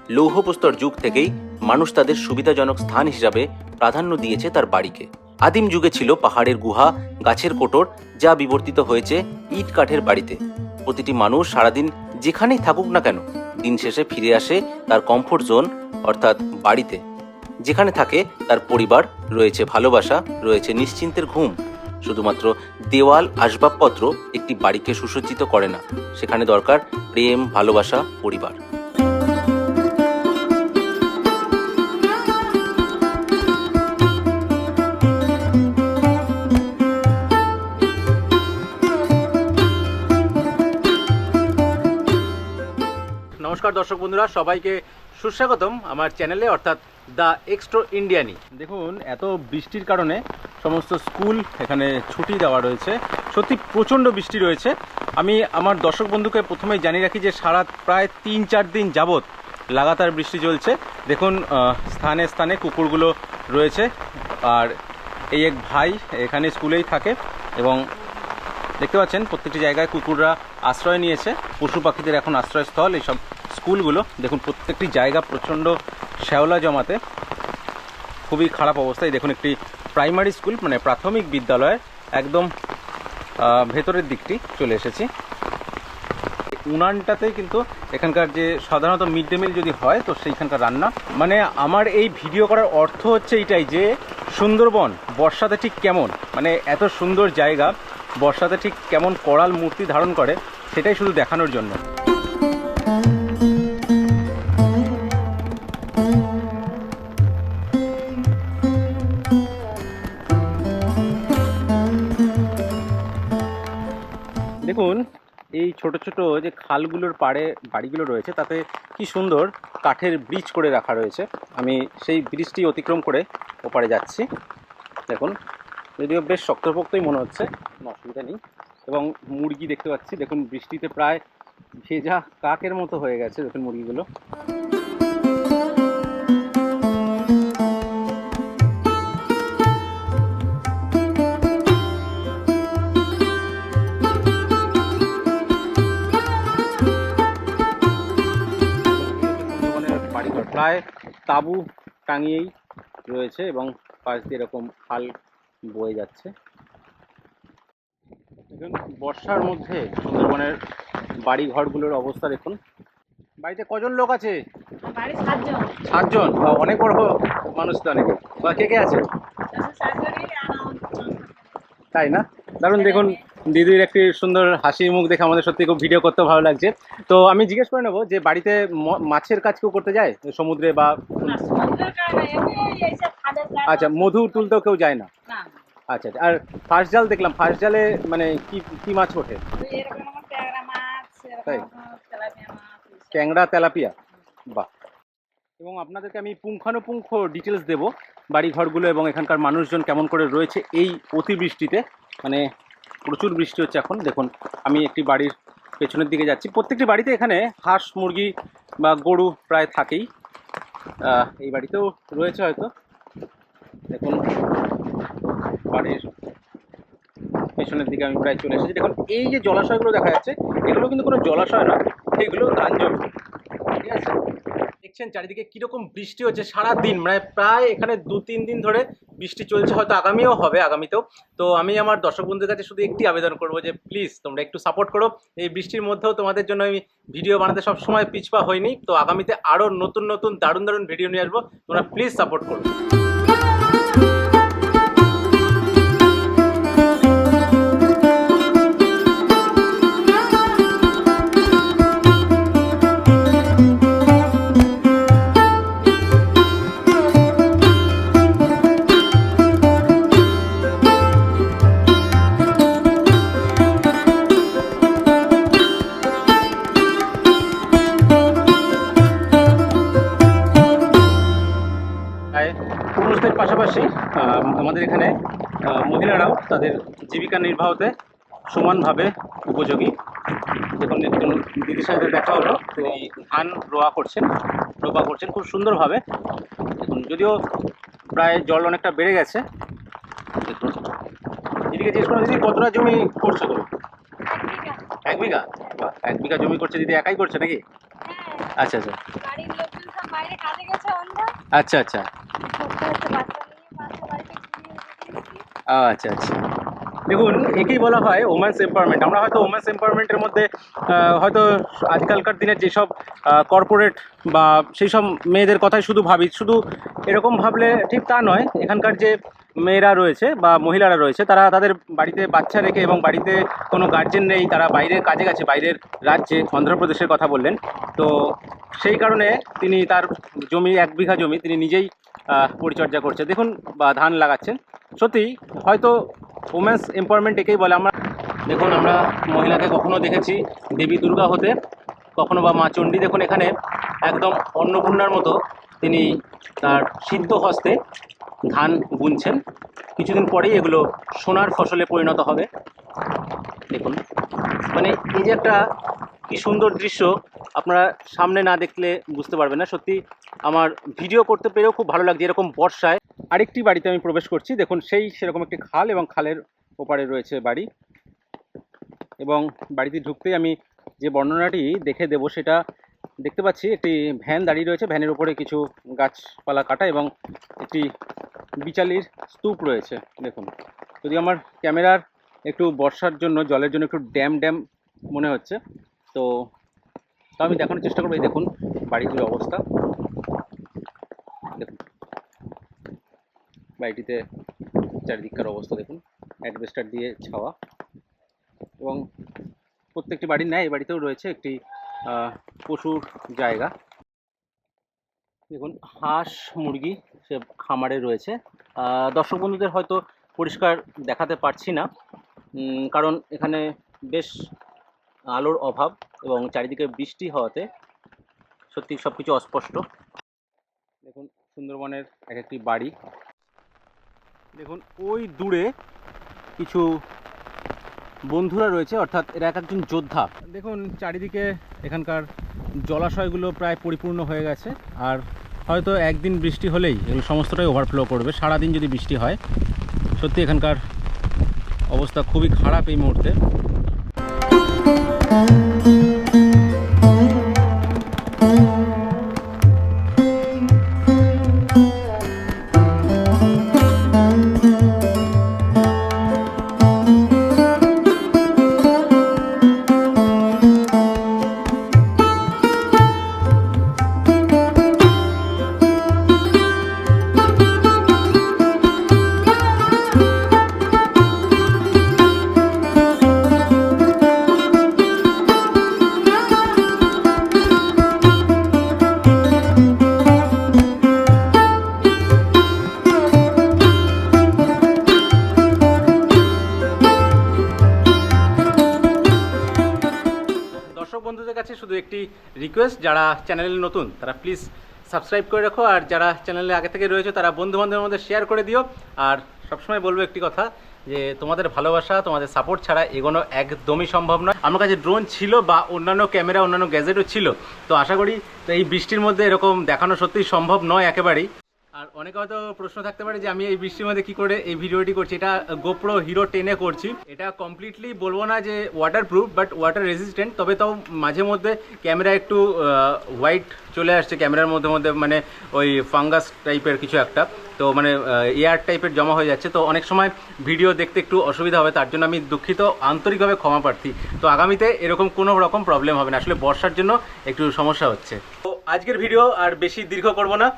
লৌহ প্রস্তর যুগ থেকেই মানুষ তাদের সুবিধাজনক স্থান হিসাবে প্রাধান্য দিয়েছে তার বাড়িকে। আদিম যুগে ছিল পাহাড়ের গুহা, গাছের কোটর, যা বিবর্তিত হয়েছে ইট কাঠের বাড়িতে। প্রতিটি মানুষ সারাদিন যেখানেই থাকুক না কেন, দিন শেষে ফিরে আসে তার কমফোর্ট জোন অর্থাৎ বাড়িতে। যেখানে থাকে তার পরিবার, রয়েছে ভালোবাসা, রয়েছে নিশ্চিন্তের ঘুম। শুধুমাত্র দেওয়াল, আসবাবপত্র একটি বাড়িকে সুসজ্জিত করে না, সেখানে দরকার প্রেম, ভালোবাসা, পরিবার। নমস্কার দর্শক বন্ধুরা, সবাইকে সুস্বাগতম আমার চ্যানেলে অর্থাৎ দ্য এক্সট্রো ইন্ডিয়ানি। দেখুন, এত বৃষ্টির কারণে সমস্ত স্কুল এখানে ছুটি দেওয়া রয়েছে। সত্যি প্রচণ্ড বৃষ্টি রয়েছে। আমি আমার দর্শক বন্ধুকে প্রথমেই জানিয়ে রাখি যে প্রায় 3-4 দিন যাবৎ লাগাতার বৃষ্টি চলছে। দেখুন, স্থানে স্থানে কুকুরগুলো রয়েছে। আর এই এক ভাই এখানে স্কুলেই থাকে এবং দেখতে পাচ্ছেন প্রত্যেকটি জায়গায় কুকুররা আশ্রয় নিয়েছে। পশু পাখিদের এখন আশ্রয়স্থল এইসব স্কুলগুলো। দেখুন, প্রত্যেকটি জায়গা প্রচণ্ড শ্যাওলা জমাতে, খুবই খারাপ অবস্থায়। দেখুন, একটি প্রাইমারি স্কুল মানে প্রাথমিক বিদ্যালয়ের একদম ভেতরের দিকটি চলে এসেছি। উনানটাতেই কিন্তু এখানকার যে সাধারণত মিড ডে মিল যদি হয় তো সেইখানকার রান্না। মানে আমার এই ভিডিও করার অর্থ হচ্ছে এইটাই যে সুন্দরবন বর্ষাতে ঠিক কেমন, মানে এত সুন্দর জায়গা বর্ষাতে ঠিক কেমন করাল মূর্তি ধারণ করে, সেটাই শুধু দেখানোর জন্য। দেখুন, এই ছোট ছোট যে খালগুলোর পাড়ে বাড়িগুলো রয়েছে, তাতে কি সুন্দর কাঠের ব্রিজ করে রাখা রয়েছে। আমি সেই ব্রিজটি অতিক্রম করে ওপারে যাচ্ছি। দেখুন, যদিও বেশ শক্তপোক্তই মনে হচ্ছে, কোনো অসুবিধা নেই। এবং মুরগি দেখতে পাচ্ছি। দেখুন, বৃষ্টিতে প্রায় ভেজা কাকের মতো হয়ে গেছে। দেখুন মুরগিগুলো। বাড়িঘর প্রায় তাঁবু টাঙিয়েই রয়েছে এবং পাশ দিয়ে এরকম খাল বয়ে যাচ্ছে। দেখুন, বর্ষার মধ্যে সুন্দরবনের বাড়ি ঘরগুলোর অবস্থা দেখুন। বাড়িতে কজন লোক আছে? 7 জন। অনেক বড় মানুষ তো, অনেকে। কে কে আছে? তাই না? দারুণ। দেখুন, দিদির একটি সুন্দর হাসির মুখ দেখে আমাদের সত্যি খুব ভিডিও করতে ভালো লাগছে। তো আমি জিজ্ঞেস করে নেবো যে বাড়িতে মাছের কাজ কেউ করতে যায় সমুদ্রে বা? আচ্ছা, মধু তুলতেও কেউ যায় না? আচ্ছা। আর ফার্স্ট জাল দেখলাম, ফার্স্ট জালে মানে কি কি মাছ ওঠে? তাই, ট্যাংরা, তেলাপিয়া। বাহ। এবং আপনাদেরকে আমি পুঙ্খানুপুঙ্খ ডিটেলস দেবো বাড়ি ঘরগুলো এবং এখানকার মানুষজন কেমন করে রয়েছে এই অতিবৃষ্টিতে। মানে প্রচুর বৃষ্টি হচ্ছে এখন। দেখুন, আমি একটি বাড়ির পেছনের দিকে যাচ্ছি। প্রত্যেকটি বাড়িতে এখানে হাঁস, মুরগি বা গরু প্রায় থাকেই। এই বাড়িতেও রয়েছে হয়তো। দেখুন, বাড়ির পেছনের দিকে আমি প্রায় চলে এসেছি। দেখুন, এই যে জলাশয়গুলো দেখা যাচ্ছে, এগুলো কিন্তু কোনো জলাশয় না, এগুলো ধান জমি। ঠিক আছে, দেখছেন চারিদিকে কিরকম বৃষ্টি হচ্ছে সারা দিন। মানে প্রায় এখানে 2-3 দিন ধরে বৃষ্টি চলছে, হয়তো আগামীও হবে, আগামীতেও। তো আমি আমার দর্শক বন্ধুদের কাছে শুধু একটি আবেদন করবো যে প্লিজ তোমরা একটু সাপোর্ট করো। এই বৃষ্টির মধ্যেও তোমাদের জন্য আমি ভিডিও বানাতে সব সময় পিছপা হইনি। তো আগামীতে আরও নতুন নতুন দারুণ দারুণ ভিডিও নিয়ে আসবো, তোমরা প্লিজ সাপোর্ট করো। পুরুষদের পাশাপাশি আমাদের এখানে মহিলারাও তাদের জীবিকা নির্বাহতে সমানভাবে উপযোগী। দেখুন, দিদির সাথে দেখা হলো, তিনি ধান রোপা করছেন খুব সুন্দরভাবে। দেখুন, যদিও প্রায় জল অনেকটা বেড়ে গেছে। দেখুন, দিদিকে জিজ্ঞেস করুন, দিদি কতটা জমি করছো তুমি? 1 বিঘা। 1 বিঘা জমি করছে দিদি, একাই করছে নাকি? আচ্ছা আচ্ছা। বাইরে কাজে গেছে অন্ধ। আচ্ছা আচ্ছা করতে হচ্ছে বাচ্চা নিয়ে বাচ্চা বাড়িতে ঘুমিয়ে দিয়েছি। আচ্ছা আচ্ছা। দেখুন একেই বলা হয় ওমেন্স এম্পাওয়ারমেন্ট। আমরা হয়তো ওমেন্স এম্পাওয়ারমেন্টের মধ্যে হয়তো আজকালকার দিনের যেসব কর্পোরেট বা সেই সব মেয়েদের কথাই শুধু ভাবি, শুধু এরকম ভাবলে ঠিক তা নয়। এখানকার যে মেয়েরা রয়েছে বা মহিলারা রয়েছে তারা তাদের বাড়িতে বাচ্চা রেখে এবং বাড়িতে কোনো গার্জেন নেই, তারা বাইরের কাজে গেছে, বাইরের রাজ্যে, অন্ধ্রপ্রদেশের কথা বললেন। তো সেই কারণে তিনি তার জমি 1 বিঘা জমি তিনি নিজেই পরিচর্যা করছে দেখুন, বা ধান লাগাচ্ছেন। সত্যি হয়তো ওমেন্স এম্পাওয়ারমেন্ট একেই বলে। আমরা দেখুন, আমরা মহিলাকে কখনো দেখেছি দেবী দুর্গা হতে, কখনো বা মা চণ্ডী। দেখুন এখানে একদম অন্নপূর্ণার মতো তিনি তার সিদ্ধ হস্তে ধান বুনছেন। কিছুদিন পরেই এগুলো সোনার ফসলে পরিণত হবে। দেখুন মানে এই যে একটা কি সুন্দর দৃশ্য, আপনারা সামনে না দেখলে বুঝতে পারবেন না। সত্যি আমার ভিডিও করতে পেরেও খুব ভালো লাগছে। এরকম বর্ষায় আরেকটি বাড়িতে আমি প্রবেশ করছি। দেখুন সেরকম একটি খাল এবং খালের ওপারে রয়েছে বাড়ি, এবং বাড়িতে ঢুকতেই আমি যে বর্ণনাটি দেখে দেব সেটা দেখতে পাচ্ছি। একটি ভ্যান দাঁড়িয়ে রয়েছে, ভ্যানের উপরে কিছু গাছপালা কাটা এবং একটি বিচালির স্তূপ রয়েছে। দেখুন, যদি আমার ক্যামেরার একটু বর্ষার জন্য জলের জন্য একটু ড্যাম মনে হচ্ছে, তো আমি দেখানোর চেষ্টা করবো। এই দেখুন বাড়িটির অবস্থা। দেখুন বাড়িটিতে চারিদিককার অবস্থা দেখুন, অ্যাডবেস্টার দিয়ে ছাওয়া, এবং প্রত্যেকটি বাড়ির ন্যায় এই বাড়িতেও রয়েছে একটি পশুর জায়গা। দেখুন হাঁস মুরগি সে খামারে রয়েছে। দর্শক বন্ধুদের হয়তো পরিষ্কার দেখাতে পারছি না, কারণ এখানে বেশ আলোর অভাব এবং চারিদিকে বৃষ্টি হওয়াতে সত্যি সব কিছু অস্পষ্ট। দেখুন সুন্দরবনের এক একটি বাড়ি। দেখুন ওই দূরে কিছু বন্ধুরা রয়েছে, অর্থাৎ এরা এক একজন যোদ্ধা। দেখুন চারিদিকে এখানকার জলাশয়গুলো প্রায় পরিপূর্ণ হয়ে গেছে, আর হয়তো একদিন বৃষ্টি হলেই এগুলো সমস্তটাই ওভারফ্লো করবে। সারাদিন যদি বৃষ্টি হয়, সত্যি এখানকার অবস্থা খুবই খারাপ এই মুহূর্তে। বন্ধুদের কাছে শুধু একটি রিকোয়েস্ট, যারা চ্যানেলে নতুন তারা প্লিজ সাবস্ক্রাইব করে রাখো, আর যারা চ্যানেলে আগে থেকে রয়েছে তারা বন্ধু বান্ধবের মধ্যে শেয়ার করে দিও। আর সবসময় বলবো একটি কথা, যে তোমাদের ভালোবাসা, তোমাদের সাপোর্ট ছাড়া এগোনো একদমই সম্ভব নয়। আমার কাছে ড্রোন ছিল বা অন্যান্য ক্যামেরা, অন্যান্য গ্যাজেটও ছিল, তো আশা করি তো এই বৃষ্টির মধ্যে এরকম দেখানো সত্যিই সম্ভব নয় একেবারেই। আর অনেকে হয়তো প্রশ্ন থাকতে পারে যে আমি এই বৃষ্টির মধ্যে কী করে এই ভিডিওটি করছি। এটা গোপ্রো হিরো 10-এ করছি। এটা কমপ্লিটলি বলবো না যে ওয়াটারপ্রুফ, বাট ওয়াটার রেজিস্ট্যান্ট। তবে তাও মাঝে মধ্যে ক্যামেরা একটু হোয়াইট চলে আসছে ক্যামেরার মধ্যে মধ্যে, মানে ওই ফাঙ্গাস টাইপের কিছু একটা, তো মানে এয়ার টাইপের জমা হয়ে যাচ্ছে। তো অনেক সময় ভিডিও দেখতে একটু অসুবিধা হবে, তার জন্য আমি দুঃখিত, আন্তরিকভাবে ক্ষমা প্রার্থী। তো আগামীতে এরকম কোনো রকম প্রবলেম হবে না। আসলে বর্ষার জন্য একটু সমস্যা হচ্ছে। তো আজকের ভিডিও আর বেশি দীর্ঘ করব না।